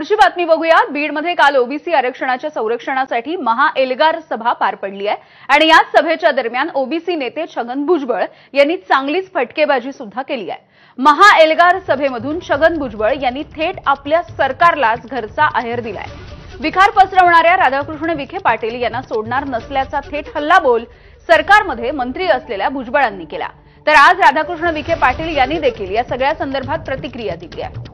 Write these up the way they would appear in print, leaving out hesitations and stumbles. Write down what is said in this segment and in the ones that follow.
पुढची बातमी बघूया। बीडमध्ये काल ओबीसी आरक्षणाच्या संरक्षणासाठी महाएल्गार सभा पार पडली आहे आणि या सभेच्या दरम्यान ओबीसी नेते छगन भुजबळ यांनी चांगलीच फटकेबाजी सुद्धा केली आहे। महाएल्गार सभेमधून छगन भुजबळ यांनी थेट आपल्या सरकारलाच घरचा आहेर दिलाय। विखार पसरवणाऱ्या राधाकृष्ण विखे पाटील यांना सोडणार नसल्याचा थेट हल्लाबोल सरकारमध्ये मंत्री असलेल्या भुजबळांनी केला। तर आज राधाकृष्ण विखे पाटील यांनी देखील या सगळ्या संदर्भात प्रतिक्रिया दिली आहे।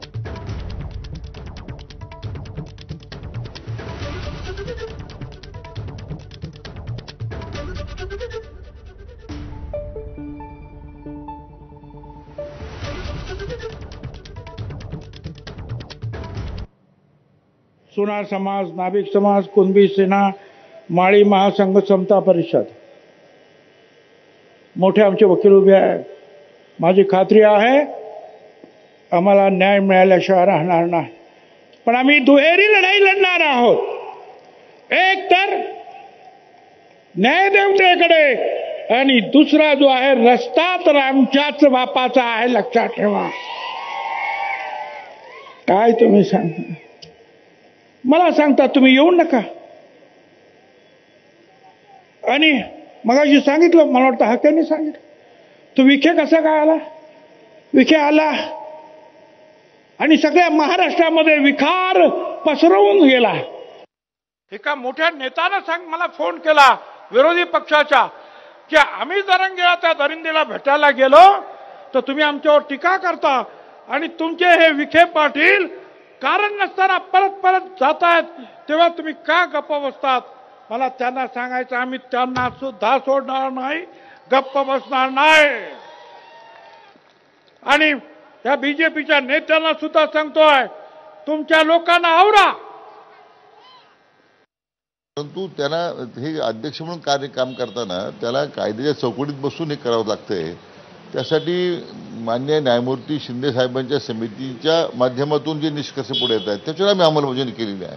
सोनार समाज, नाभिक समाज, कुणबी सेना, माळी महासंघ समता परिषद मोठे आमचे वकील उभे आहेत। माझी खात्री आहे आम्हाला न्याय मिळाल्याशिवाय राहणार नाही। पण आम्ही दुहेरी लढाई लढणार आहोत। एक तर न्यायदेवतेकडे आणि दुसरा जो आहे रस्ता तर आमच्याच बापाचा आहे, लक्षात ठेवा। काय तुम्ही सांगता? मला सांगता तुम्ही येऊ नका। आणि मगाशी सांगितलं, मला वाटतं हक्काने सांगितलं, तो विखे कसा काय आला? विखे आला आणि सगळ्या महाराष्ट्रामध्ये विखार पसरवून गेला। एका मोठ्या नेत्यानं मला फोन केला विरोधी पक्षाच्या की आम्ही जरंगेला त्या दरिंदेला भेटायला गेलो तर तुम्ही आमच्यावर टीका करता आणि तुमचे हे विखे पाटील कारण नसताना परत परत जातायत, तेव्हा तुम्ही का गप्प बसतात? मला त्यांना सांगायचं आम्ही त्यांना सुद्धा सोडणार नाही, गप्प बसणार नाही। आणि या बीजेपीच्या नेत्यांना सुद्धा सांगतोय तुमच्या लोकांना आवरा। परंतु त्यांना हे अध्यक्ष म्हणून काम करताना त्याला कायद्याच्या चौकटीत बसून हे करावं लागतंय। त्यासाठी मान्य न्यायमूर्ती शिंदे साहेबांच्या समितीच्या माध्यमातून जे निष्कर्ष पुढे येत आहेत त्याच्यावर आम्ही अंमलबजावणी केलेली आहे।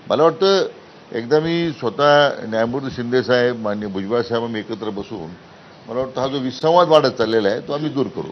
मला वाटतं एकदा मी स्वतः न्यायमूर्ती शिंदे साहेब, मान्य भुजबळ साहेब आम्ही एकत्र बसून मला वाटतं हा जो विसंवाद वाढत चाललेला आहे तो आम्ही दूर करू।